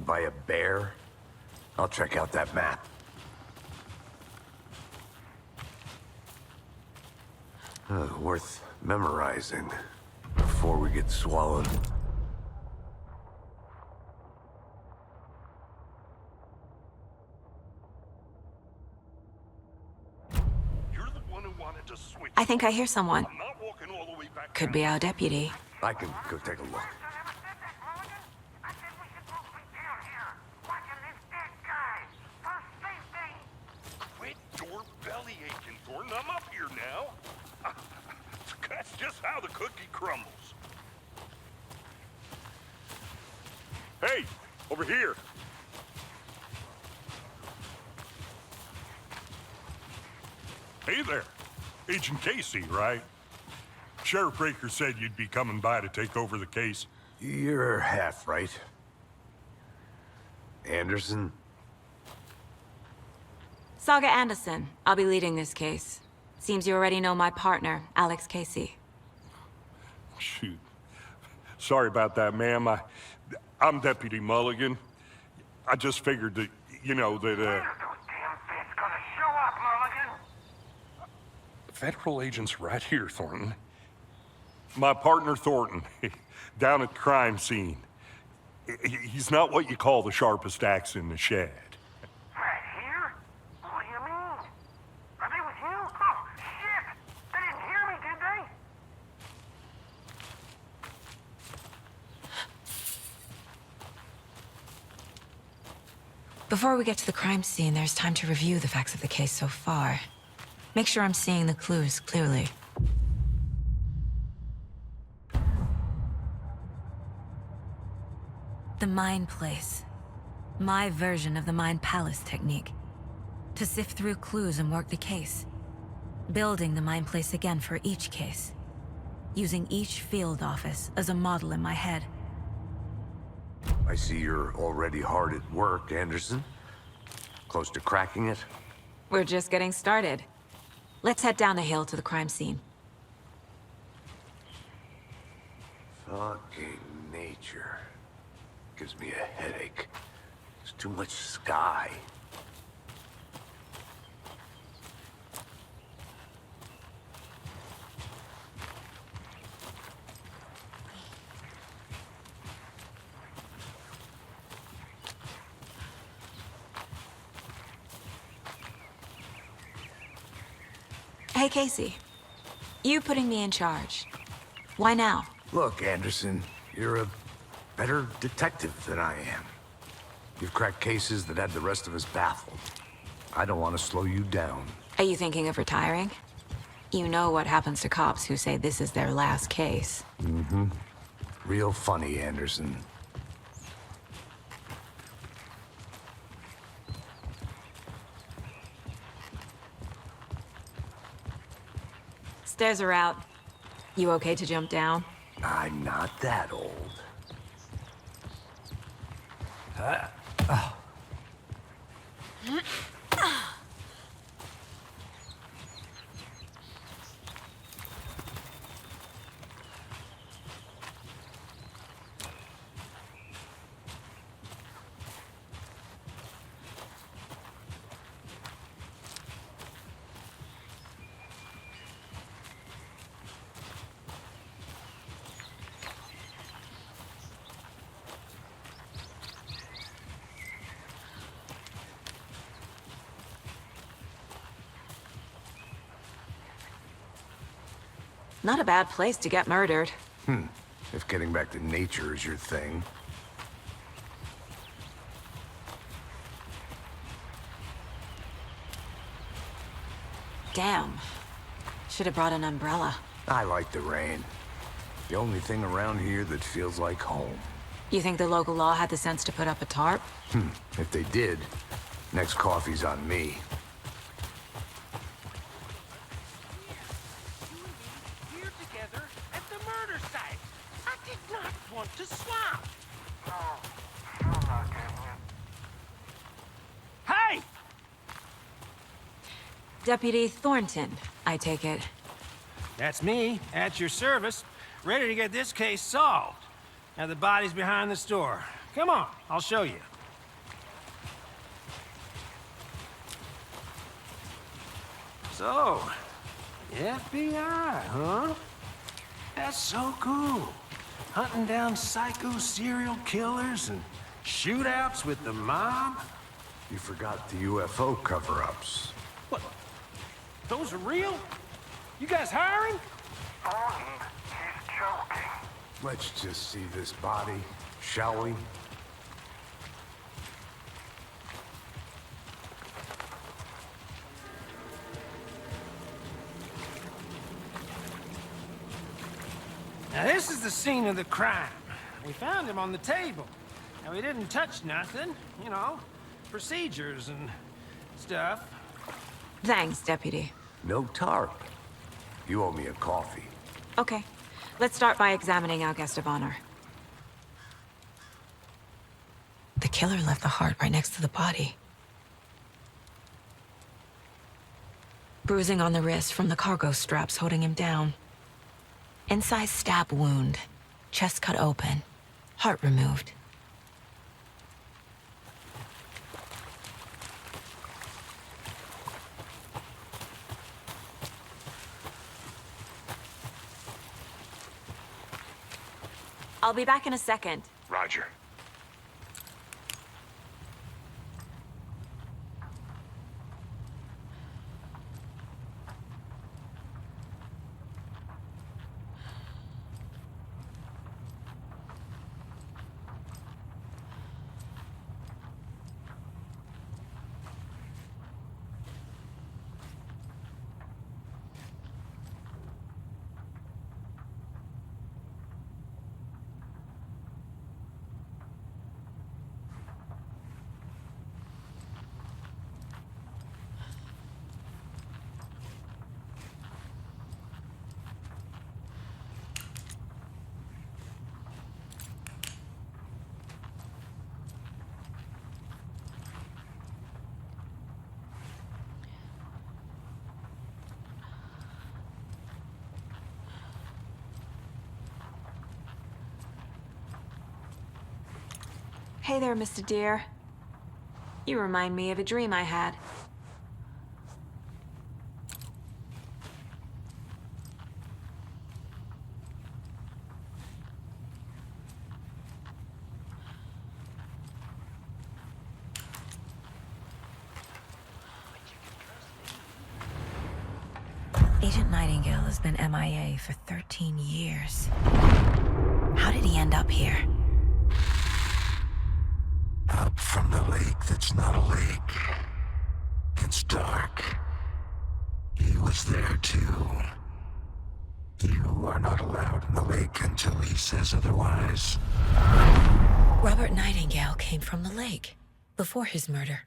eaten by a bear? I'll check out that map. Worth memorizing before we get swallowed. You're the one who wanted to switch. I think I hear someone. I'm not walking all the way back Could down. be our deputy. I can go take a look. Quit your belly aching, Thornton. I'm up here now. That's just how the cookie crumbles. Hey, over here. Hey there. Agent Casey, right? Sheriff Breaker said you'd be coming by to take over the case. You're half right. Anderson? Saga Anderson. I'll be leading this case. Seems you already know my partner, Alex Casey. Shoot. Sorry about that, ma'am. I'm Deputy Mulligan. I just figured that, you know, that, When are those damn feds gonna show up, Mulligan? federal agent's right here, Thornton. My partner, Thornton, down at the crime scene. He's not what you call the sharpest axe in the shed. Right here? What do you mean? Are they with you? Oh, shit! They didn't hear me, did they? Before we get to the crime scene, there's time to review the facts of the case so far. Make sure I'm seeing the clues clearly. The Mind Place. My version of the Mind Palace technique. To sift through clues and work the case. Building the Mind Place again for each case. Using each field office as a model in my head. I see you're already hard at work, Anderson. Close to cracking it? We're just getting started. Let's head down the hill to the crime scene. Fucking nature. Gives me a headache. There's too much sky. Hey, Casey. You putting me in charge. Why now? Look, Anderson, you're a better detective than I am. You've cracked cases that had the rest of us baffled. I don't want to slow you down. Are you thinking of retiring? You know what happens to cops who say this is their last case. Mm-hmm. Real funny, Anderson. Stairs are out. You okay to jump down? I'm not that old. Not a bad place to get murdered. If getting back to nature is your thing. Damn. Should have brought an umbrella. I like the rain. The only thing around here that feels like home. You think the local law had the sense to put up a tarp? If they did, next coffee's on me. Here together at the murder site. I did not want to swap. Oh, I'm not gambling. Hey! Deputy Thornton, I take it. That's me, at your service, ready to get this case solved. Now the body's behind the store. Come on, I'll show you. So, FBI, huh? That's so cool. Hunting down psycho serial killers and shootouts with the mob? You forgot the UFO cover-ups. What? Those are real? You guys hiring? Thornton, he's joking. Let's just see this body, shall we? Now this is the scene of the crime. We found him on the table. Now we didn't touch nothing, you know, procedures and stuff. Thanks, Deputy. No tarp. You owe me a coffee. Okay, let's start by examining our guest of honor. The killer left the heart right next to the body. Bruising on the wrist from the cargo straps holding him down. Incised stab wound, chest cut open, heart removed. I'll be back in a second. Roger. Hey there, Mr. Deer. You remind me of a dream I had. Agent Nightingale has been MIA for 13 years. How did he end up here? Up from the lake that's not a lake. It's dark. He was there too. You are not allowed in the lake until he says otherwise. Robert Nightingale came from the lake before his murder.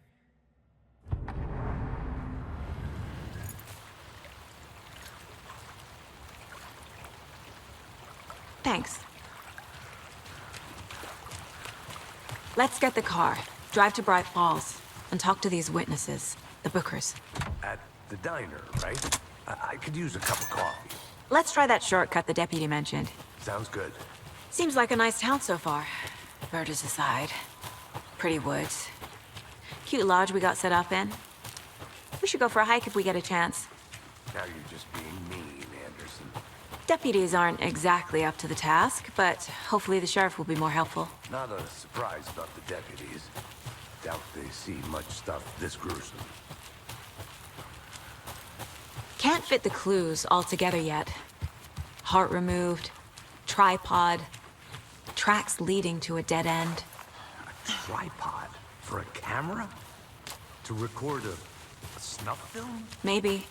Thanks. Let's get the car, drive to Bright Falls, and talk to these witnesses, the Bookers. At the diner, right? I could use a cup of coffee. Let's try that shortcut the deputy mentioned. Sounds good. Seems like a nice town so far. Murders aside. Pretty woods. Cute lodge we got set up in. We should go for a hike if we get a chance. Now you're just being mean, Anderson. Deputies aren't exactly up to the task, but hopefully the sheriff will be more helpful. Not a surprise about the deputies. Doubt they see much stuff this gruesome. Can't fit the clues all together yet. Heart removed, tripod, tracks leading to a dead end. A tripod? For a camera? To record a snuff film? Maybe.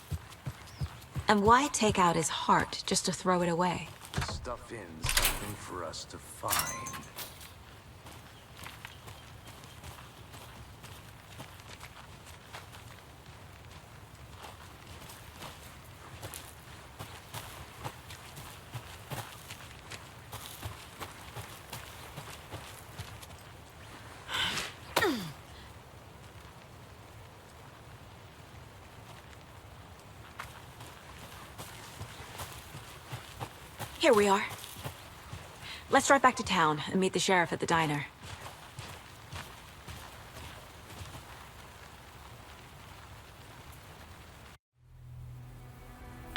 And why take out his heart just to throw it away? Stuff in something for us to find. Here we are. Let's drive back to town and meet the sheriff at the diner.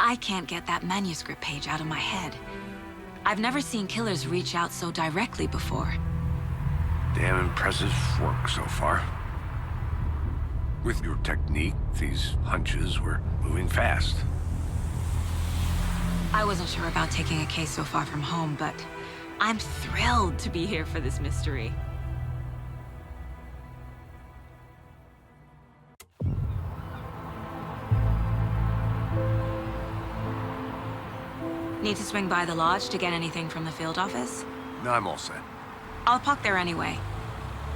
I can't get that manuscript page out of my head. I've never seen killers reach out so directly before. Damn impressive work so far. With your technique, these hunches were moving fast. I wasn't sure about taking a case so far from home, but I'm thrilled to be here for this mystery. Need to swing by the lodge to get anything from the field office? No, I'm all set. I'll park there anyway.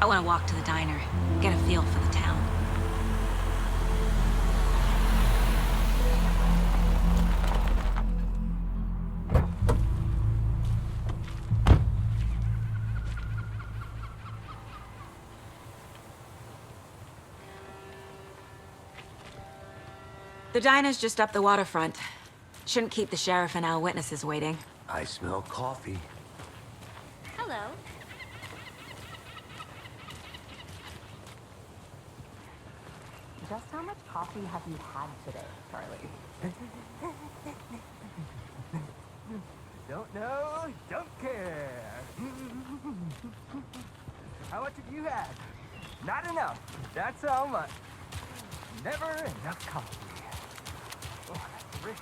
I want to walk to the diner, get a feel for the town. The diner's just up the waterfront. Shouldn't keep the sheriff and our witnesses waiting. I smell coffee. Hello. Just how much coffee have you had today, Charlie? Don't know, don't care. How much have you had? Not enough. That's how much. Never enough coffee. Oh, that's rich.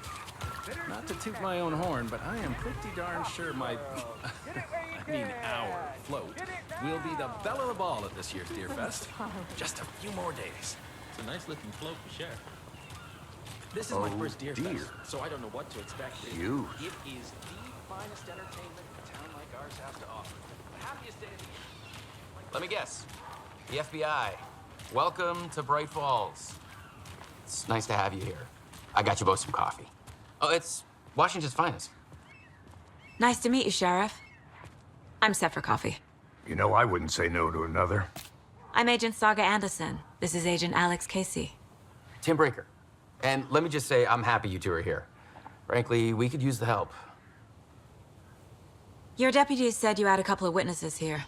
Not to toot my own horn, but I am pretty darn sure my, our float will be the belle of the ball at this year's Deer Fest. Just a few more days. It's a nice looking float for sure. This is my first Deer Fest, so I don't know what to expect. Huge. It is the finest entertainment a town like ours has to offer. The happiest day of the year. Let me guess. The FBI. Welcome to Bright Falls. It's nice to have you here. I got you both some coffee. Oh, it's Washington's finest. Nice to meet you, Sheriff. I'm set for coffee. You know, I wouldn't say no to another. I'm Agent Saga Anderson. This is Agent Alex Casey. Tim Breaker. And let me just say, I'm happy you two are here. Frankly, we could use the help. Your deputies said you had a couple of witnesses here.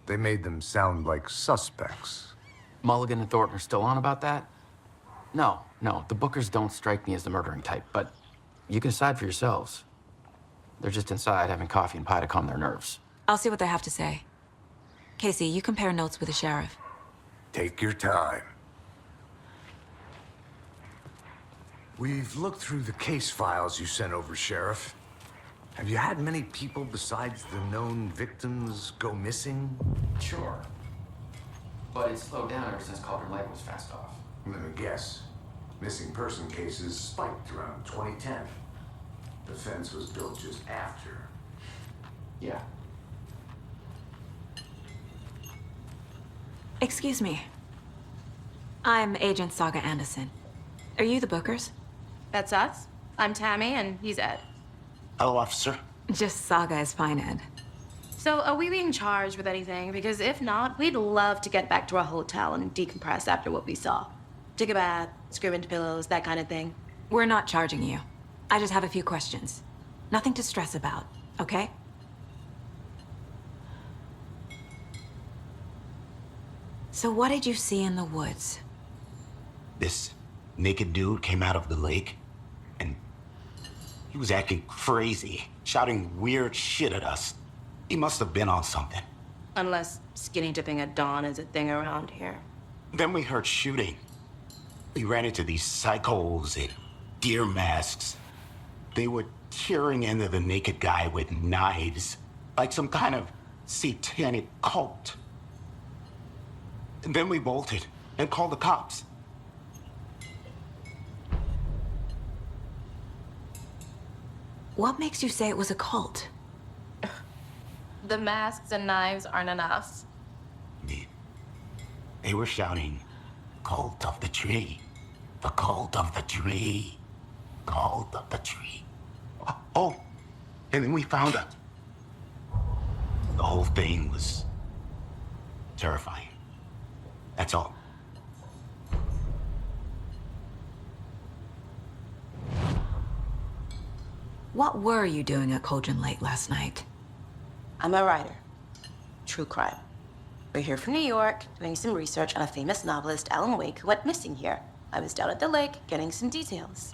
They made them sound like suspects. Mulligan and Thornton are still on about that? No, the Bookers don't strike me as the murdering type, but you can decide for yourselves. They're just inside having coffee and pie to calm their nerves. I'll see what they have to say. Casey, you compare notes with the sheriff. Take your time. We've looked through the case files you sent over, Sheriff. Have you had many people besides the known victims go missing? Sure. But it's slowed down ever since Cauldron Lake was fenced off. Let me guess. Missing person cases spiked around 2010. The fence was built just after. Yeah. Excuse me. I'm Agent Saga Anderson. Are you the Bookers? That's us. I'm Tammy, and he's Ed. Hello, officer. Just Saga is fine, Ed. So, are we being charged with anything? Because if not, we'd love to get back to our hotel and decompress after what we saw. Take a bath, scream into pillows, that kind of thing. We're not charging you. I just have a few questions. Nothing to stress about, okay? So what did you see in the woods? This naked dude came out of the lake, and he was acting crazy, shouting weird shit at us. He must have been on something. Unless skinny dipping at dawn is a thing around here. Then we heard shooting. We ran into these psychos in deer masks. They were tearing into the naked guy with knives, like some kind of satanic cult. And then we bolted and called the cops. What makes you say it was a cult? The masks and knives aren't enough. They were shouting, "Cult of the tree, the cult of the tree, cult of the tree." Oh, and then we found her. The whole thing was terrifying. That's all. What were you doing at Cauldron Lake last night? I'm a writer. True crime. We're here from New York, doing some research on a famous novelist, Alan Wake, who went missing here. I was down at the lake, getting some details.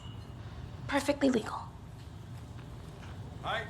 Perfectly legal. Hi.